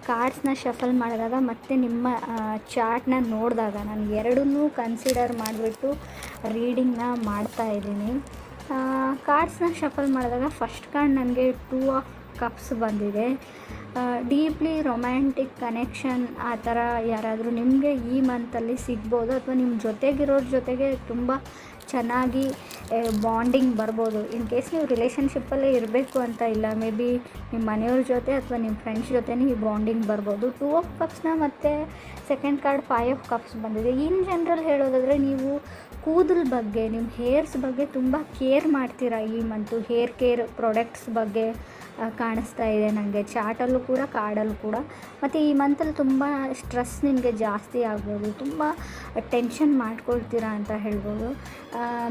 ಕಾರ್ಡ್ಸ್ನ shuffle ಮಾಡಿದಾಗ ಮತ್ತು ನಿಮ್ಮ ಚಾರ್ಟ್ನ ನೋಡಿದಾಗ ನಾನು ಎರಡನ್ನೂ ಕನ್ಸಿಡರ್ ಮಾಡಿಬಿಟ್ಟು ರೀಡಿಂಗ್ನ ಮಾಡ್ತಾಯಿದ್ದೀನಿ. ಕಾರ್ಡ್ಸ್ನ ಶಫಲ್ ಮಾಡಿದಾಗ ಫಸ್ಟ್ ಕಾರ್ಡ್ ನನಗೆ 2 ಆಫ್ ಕಪ್ಸ್ ಬಂದಿದೆ. ಡೀಪ್ಲಿ ರೊಮ್ಯಾಂಟಿಕ್ ಕನೆಕ್ಷನ್ ಆ ಥರ ಯಾರಾದರೂ ನಿಮಗೆ ಈ ಮಂತಲ್ಲಿ ಸಿಗ್ಬೋದು, ಅಥವಾ ನಿಮ್ಮ ಜೊತೆಗಿರೋರ ಜೊತೆಗೆ ತುಂಬ ಚೆನ್ನಾಗಿ ಬಾಂಡಿಂಗ್ ಬರ್ಬೋದು. ಇನ್ ಕೇಸ್ ನೀವು ರಿಲೇಷನ್ಶಿಪ್ಪಲ್ಲೇ ಇರಬೇಕು ಅಂತ ಇಲ್ಲ, ಮೇ ಬಿ ನಿಮ್ಮ ಮನೆಯವ್ರ ಜೊತೆ ಅಥವಾ ನಿಮ್ಮ ಫ್ರೆಂಡ್ಸ್ ಜೊತೆನೇ ಈ ಬಾಂಡಿಂಗ್ ಬರ್ಬೋದು. 2 ಆಫ್ ಕಪ್ಸ್ನ ಮತ್ತು ಸೆಕೆಂಡ್ ಕಾರ್ಡ್ 5 ಆಫ್ ಕಪ್ಸ್ ಬಂದಿದೆ. ಇನ್ ಜನರಲ್ ಹೇಳೋದಾದರೆ ನೀವು ಕೂದಲ ಬಗ್ಗೆ, ನಿಮ್ಮ ಹೇರ್ಸ್ ಬಗ್ಗೆ ತುಂಬ ಕೇರ್ ಮಾಡ್ತೀರಾ ಈ ಮಂತು. ಹೇರ್ ಕೇರ್ ಪ್ರಾಡಕ್ಟ್ಸ್ ಬಗ್ಗೆ ಕಾಣಿಸ್ತಾ ಇದೆ ನನಗೆ ಚಾರ್ಟಲ್ಲೂ ಕೂಡ, ಕಾರ್ಡಲ್ಲೂ ಕೂಡ. ಮತ್ತು ಈ ಮಂತಲ್ಲಿ ತುಂಬ ಸ್ಟ್ರೆಸ್ ನಿಮಗೆ ಜಾಸ್ತಿ ಆಗ್ಬೋದು, ತುಂಬ ಟೆನ್ಷನ್ ಮಾಡ್ಕೊಳ್ತೀರಾ ಅಂತ ಹೇಳ್ಬೋದು.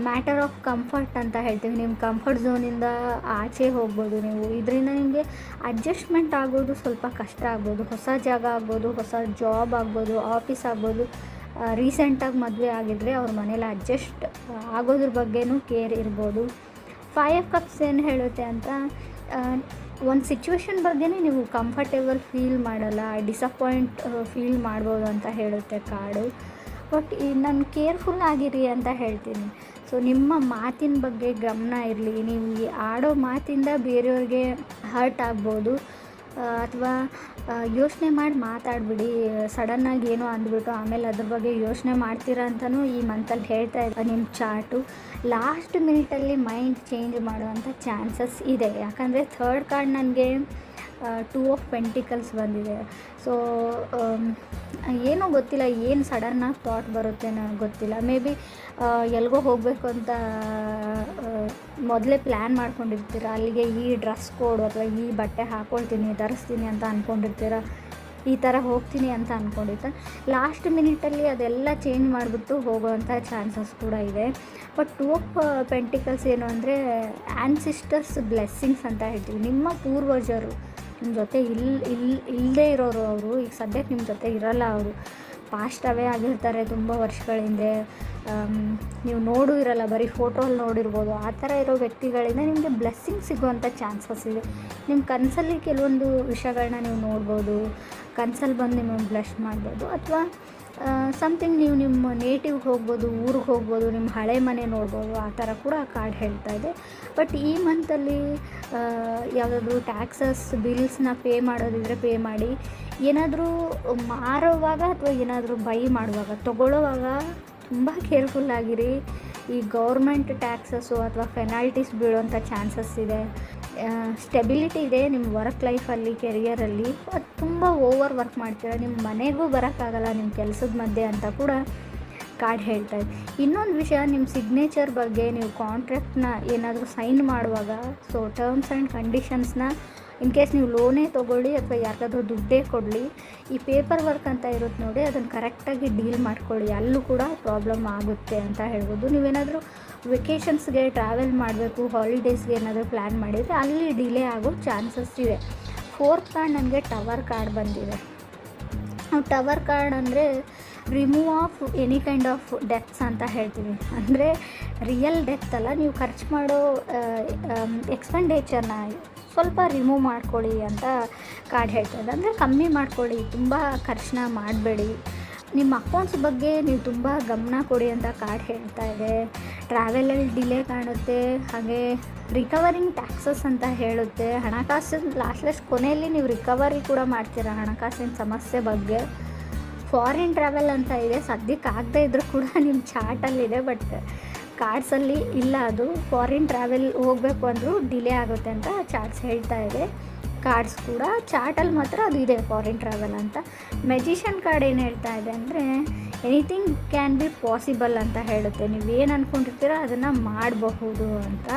ಮ್ಯಾಟರ್ ಆಫ್ ಕಂಫರ್ಟ್ ಅಂತ ಹೇಳ್ತೀವಿ, ನಿಮ್ಮ ಕಂಫರ್ಟ್ ಝೋನಿಂದ ಆಚೆ ಹೋಗ್ಬೋದು ನೀವು. ಇದರಿಂದ ನಿಮಗೆ ಅಡ್ಜಸ್ಟ್ಮೆಂಟ್ ಆಗೋದು ಸ್ವಲ್ಪ ಕಷ್ಟ ಆಗ್ಬೋದು. ಹೊಸ ಜಾಗ ಆಗ್ಬೋದು, ಹೊಸ ಜಾಬ್ ಆಗ್ಬೋದು, ಆಫೀಸ್ ಆಗ್ಬೋದು. ರೀಸೆಂಟಾಗಿ ಮದುವೆ ಆಗಿದ್ದರೆ ಅವ್ರ ಮನೇಲಿ ಅಡ್ಜಸ್ಟ್ ಆಗೋದ್ರ ಬಗ್ಗೆನೂ ಕೇರ್ ಇರ್ಬೋದು. 5 ಆಫ್ ಕಪ್ಸ್ ಏನು ಹೇಳುತ್ತೆ ಅಂತ, ಒಂದು ಸಿಚುವೇಶನ್ ಬಗ್ಗೆನೇ ನೀವು ಕಂಫರ್ಟೇಬಲ್ ಫೀಲ್ ಮಾಡಲ್ಲ, ಡಿಸಪಾಯಿಂಟ್ ಫೀಲ್ ಮಾಡ್ಬೋದು ಅಂತ ಹೇಳುತ್ತೆ ಕಾರ್ಡು. ಬಟ್ ನಾನು ಕೇರ್ಫುಲ್ ಆಗಿರಿ ಅಂತ ಹೇಳ್ತೀನಿ. ಸೊ ನಿಮ್ಮ ಮಾತಿನ ಬಗ್ಗೆ ಗಮನ ಇರಲಿ. ನೀವು ಆಡೋ ಮಾತಿಂದ ಬೇರೆಯವ್ರಿಗೆ ಹರ್ಟ್ ಆಗ್ಬೋದು, ಅಥವಾ ಯೋಚನೆ ಮಾಡಿ ಮಾತಾಡಿಬಿಡಿ. ಸಡನ್ನಾಗಿ ಏನೋ ಅಂದ್ಬಿಟ್ಟು ಆಮೇಲೆ ಅದ್ರ ಬಗ್ಗೆ ಯೋಚನೆ ಮಾಡ್ತೀರಾ ಅಂತಲೂ ಈ ಮಂತಲ್ಲಿ ಹೇಳ್ತಾ ಇದೆ ನಿಮ್ಮ ಚಾರ್ಟು. ಲಾಸ್ಟ್ ಮಿನಿಟಲ್ಲಿ ಮೈಂಡ್ ಚೇಂಜ್ ಮಾಡುವಂಥ ಚಾನ್ಸಸ್ ಇದೆ. ಯಾಕಂದರೆ ಥರ್ಡ್ ಕಾರ್ಡ್ ನನಗೆ 2 ಆಫ್ ಪೆಂಟಿಕಲ್ಸ್ ಬಂದಿದೆ. ಸೊ ಏನೋ ಗೊತ್ತಿಲ್ಲ, ಏನು ಸಡನ್ನಾಗಿ ಥಾಟ್ ಬರುತ್ತೆ ನನಗೆ ಗೊತ್ತಿಲ್ಲ. ಮೇ ಬಿ ಎಲ್ಲಿಗೋ ಹೋಗಬೇಕು ಅಂತ ಮೊದಲೇ ಪ್ಲ್ಯಾನ್ ಮಾಡ್ಕೊಂಡಿರ್ತೀರ. ಅಲ್ಲಿಗೆ ಈ ಡ್ರೆಸ್ ಕೋಡು ಅಥವಾ ಈ ಬಟ್ಟೆ ಹಾಕ್ಕೊಳ್ತೀನಿ, ಧರಿಸ್ತೀನಿ ಅಂತ ಅಂದ್ಕೊಂಡಿರ್ತೀರ. ಈ ಥರ ಹೋಗ್ತೀನಿ ಅಂತ ಅಂದ್ಕೊಂಡಿರ್ತಾರೆ. ಲಾಸ್ಟ್ ಮಿನಿಟಲ್ಲಿ ಅದೆಲ್ಲ ಚೇಂಜ್ ಮಾಡಿಬಿಟ್ಟು ಹೋಗೋವಂಥ ಚಾನ್ಸಸ್ ಕೂಡ ಇದೆ. ಬಟ್ 2 ಆಫ್ ಪೆಂಟಿಕಲ್ಸ್ ಏನು ಅಂದರೆ ಆ್ಯನ್ಸಿಸ್ಟರ್ಸ್ ಬ್ಲೆಸ್ಸಿಂಗ್ಸ್ ಅಂತ ಹೇಳ್ತೀವಿ. ನಿಮ್ಮ ಪೂರ್ವಜರು ನಿಮ್ಮ ಜೊತೆ ಇಲ್ಲದೇ ಇರೋರು, ಅವರು ಈಗ ಸದ್ಯಕ್ಕೆ ನಿಮ್ಮ ಜೊತೆ ಇರೋಲ್ಲ, ಅವರು ಪಾಸ್ಟ್ ಅವೇ ಆಗಿರ್ತಾರೆ ತುಂಬ ವರ್ಷಗಳ ಹಿಂದೆ. ನೀವು ನೋಡೂ ಇರಲ್ಲ, ಬರೀ ಫೋಟೋಲ್ಲಿ ನೋಡಿರ್ಬೋದು. ಆ ಥರ ಇರೋ ವ್ಯಕ್ತಿಗಳಿಂದ ನಿಮಗೆ ಬ್ಲೆಸ್ಸಿಂಗ್ ಸಿಗುವಂಥ ಚಾನ್ಸಸ್ ಇದೆ. ನಿಮ್ಮ ಕನಸಲ್ಲಿ ಕೆಲವೊಂದು ವಿಷಯಗಳನ್ನ ನೀವು ನೋಡ್ಬೋದು, ಕನಸಲ್ಲಿ ಬಂದು ನಿಮಗೆ ಬ್ಲೆಸ್ ಮಾಡ್ಬೋದು. ಅಥವಾ ಸಮಥಿಂಗ್ ನೀವು ನಿಮ್ಮ ನೇಟಿವ್ಗೆ ಹೋಗ್ಬೋದು, ಊರಿಗೆ ಹೋಗ್ಬೋದು, ನಿಮ್ಮ ಹಳೆ ಮನೆ ನೋಡ್ಬೋದು. ಆ ಥರ ಕೂಡ ಕಾರ್ಡ್ ಹೇಳ್ತಾ ಇದೆ. ಬಟ್ ಈ ಮಂತಲ್ಲಿ ಯಾವುದಾದ್ರೂ ಟ್ಯಾಕ್ಸಸ್ ಬಿಲ್ಸ್ನ ಪೇ ಮಾಡೋದಿದ್ರೆ ಪೇ ಮಾಡಿ. ಏನಾದರೂ ಮಾರುವಾಗ ಅಥವಾ ಏನಾದರೂ ಬೈ ಮಾಡುವಾಗ, ತೊಗೊಳ್ಳೋವಾಗ ತುಂಬ ಕೇರ್ಫುಲ್ಲಾಗಿರಿ. ಈ ಗೌರ್ಮೆಂಟ್ ಟ್ಯಾಕ್ಸಸ್ಸು ಅಥವಾ ಪೆನಾಲ್ಟೀಸ್ ಬೀಳುವಂಥ ಚಾನ್ಸಸ್ ಇದೆ. ಸ್ಟೆಬಿಲಿಟಿ ಇದೆ ನಿಮ್ಮ ವರ್ಕ್ ಲೈಫಲ್ಲಿ, ಕೆರಿಯರಲ್ಲಿ. ಅದು ತುಂಬ ಓವರ್ ವರ್ಕ್ ಮಾಡ್ತೀರಾ, ನಿಮ್ಮ ಮನೆಗೂ ಬರೋಕ್ಕಾಗಲ್ಲ ನಿಮ್ಮ ಕೆಲಸದ ಮಧ್ಯೆ ಅಂತ ಕೂಡ ಕಾರ್ಡ್ ಹೇಳ್ತಾ ಇದೆ. ಇನ್ನೊಂದು ವಿಷಯ, ನಿಮ್ಮ ಸಿಗ್ನೇಚರ್ ಬಗ್ಗೆ, ನೀವು ಕಾಂಟ್ರಾಕ್ಟ್ನ ಏನಾದರೂ ಸೈನ್ ಮಾಡುವಾಗ, ಸೊ ಟರ್ಮ್ಸ್ ಆ್ಯಂಡ್ ಕಂಡೀಷನ್ಸ್ನ ಇನ್ ಕೇಸ್ ನೀವು ಲೋನೇ ತೊಗೊಳ್ಳಿ ಅಥವಾ ಯಾರಿಗಾದ್ರೂ ದುಡ್ಡೇ ಕೊಡಲಿ, ಈ ಪೇಪರ್ ವರ್ಕ್ ಅಂತ ಇರುತ್ತೆ ನೋಡಿ, ಅದನ್ನು ಕರೆಕ್ಟಾಗಿ ಡೀಲ್ ಮಾಡ್ಕೊಳ್ಳಿ. ಅಲ್ಲೂ ಕೂಡ ಪ್ರಾಬ್ಲಮ್ ಆಗುತ್ತೆ ಅಂತ ಹೇಳ್ಬೋದು. ನೀವೇನಾದರೂ ವೆಕೇಷನ್ಸ್ಗೆ ಟ್ರಾವೆಲ್ ಮಾಡಬೇಕು, ಹಾಲಿಡೇಸ್ಗೆ ಏನಾದರೂ ಪ್ಲ್ಯಾನ್ ಮಾಡಿದರೆ ಅಲ್ಲಿ ಡಿಲೇ ಆಗೋ ಚಾನ್ಸಸ್ ಇದೆ. 4th ಕಾರ್ಡ್ ನನಗೆ ಟವರ್ ಕಾರ್ಡ್ ಬಂದಿದೆ. ಟವರ್ ಕಾರ್ಡ್ ಅಂದರೆ remove of any kind of deaths ಅಂತ ಹೇಳ್ತೀವಿ. ಅಂದರೆ ರಿಯಲ್ ಡೆತ್ ಅಲ್ಲ, ನೀವು ಖರ್ಚು ಮಾಡೋ ಎಕ್ಸ್ಪೆಂಡಿಚರ್ನ ಸ್ವಲ್ಪ ರಿಮೂವ್ ಮಾಡ್ಕೊಳ್ಳಿ ಅಂತ ಕಾರ್ಡ್ ಹೇಳ್ತಾಯಿದೆ. ಅಂದರೆ ಕಮ್ಮಿ ಮಾಡ್ಕೊಳ್ಳಿ, ತುಂಬ ಖರ್ಚನ್ನ ಮಾಡಬೇಡಿ. ನಿಮ್ಮ ಅಕೌಂಟ್ಸ್ ಬಗ್ಗೆ ನೀವು ತುಂಬ ಗಮನ ಕೊಡಿ ಅಂತ ಕಾರ್ಡ್ ಹೇಳ್ತಾ ಇದೆ. ಟ್ರಾವೆಲಲ್ಲಿ ಡಿಲೇ ಕಾಣುತ್ತೆ, ಹಾಗೆ ರಿಕವರಿಂಗ್ ಟ್ಯಾಕ್ಸಸ್ ಅಂತ ಹೇಳುತ್ತೆ. ಹಣಕಾಸಿನ ಲಾಸ್ಟ್ ಕೊನೆಯಲ್ಲಿ ನೀವು ರಿಕವರಿ ಕೂಡ ಮಾಡ್ತೀರಾ ಹಣಕಾಸಿನ ಸಮಸ್ಯೆ ಬಗ್ಗೆ. ಫಾರಿನ್ ಟ್ರಾವೆಲ್ ಅಂತ ಇದೆ, ಸದ್ಯಕ್ಕೆ ಆಗದೇ ಇದ್ರೂ ಕೂಡ ನಿಮ್ಮ ಚಾರ್ಟಲ್ಲಿದೆ, ಬಟ್ ಕಾರ್ಡ್ಸಲ್ಲಿ ಇಲ್ಲ. ಅದು ಫಾರಿನ್ ಟ್ರಾವೆಲ್ ಹೋಗಬೇಕು ಅಂದರೂ ಡಿಲೇ ಆಗುತ್ತೆ ಅಂತ ಚಾರ್ಟ್ಸ್ ಹೇಳ್ತಾ ಇದೆ. ಕಾರ್ಡ್ಸ್ ಕೂಡ ಚಾರ್ಟಲ್ಲಿ ಮಾತ್ರ ಅದು ಇದೆ, ಫಾರಿನ್ ಟ್ರಾವೆಲ್ ಅಂತ. ಮೆಜಿಷಿಯನ್ ಕಾರ್ಡ್ ಏನು ಹೇಳ್ತಾ ಇದೆ ಅಂದರೆ ಎನಿಥಿಂಗ್ ಕ್ಯಾನ್ ಬಿ ಪಾಸಿಬಲ್ ಅಂತ ಹೇಳುತ್ತೆ. ನೀವೇನು ಅಂದ್ಕೊಂಡಿರ್ತೀರೋ ಅದನ್ನು ಮಾಡಬಹುದು ಅಂತ.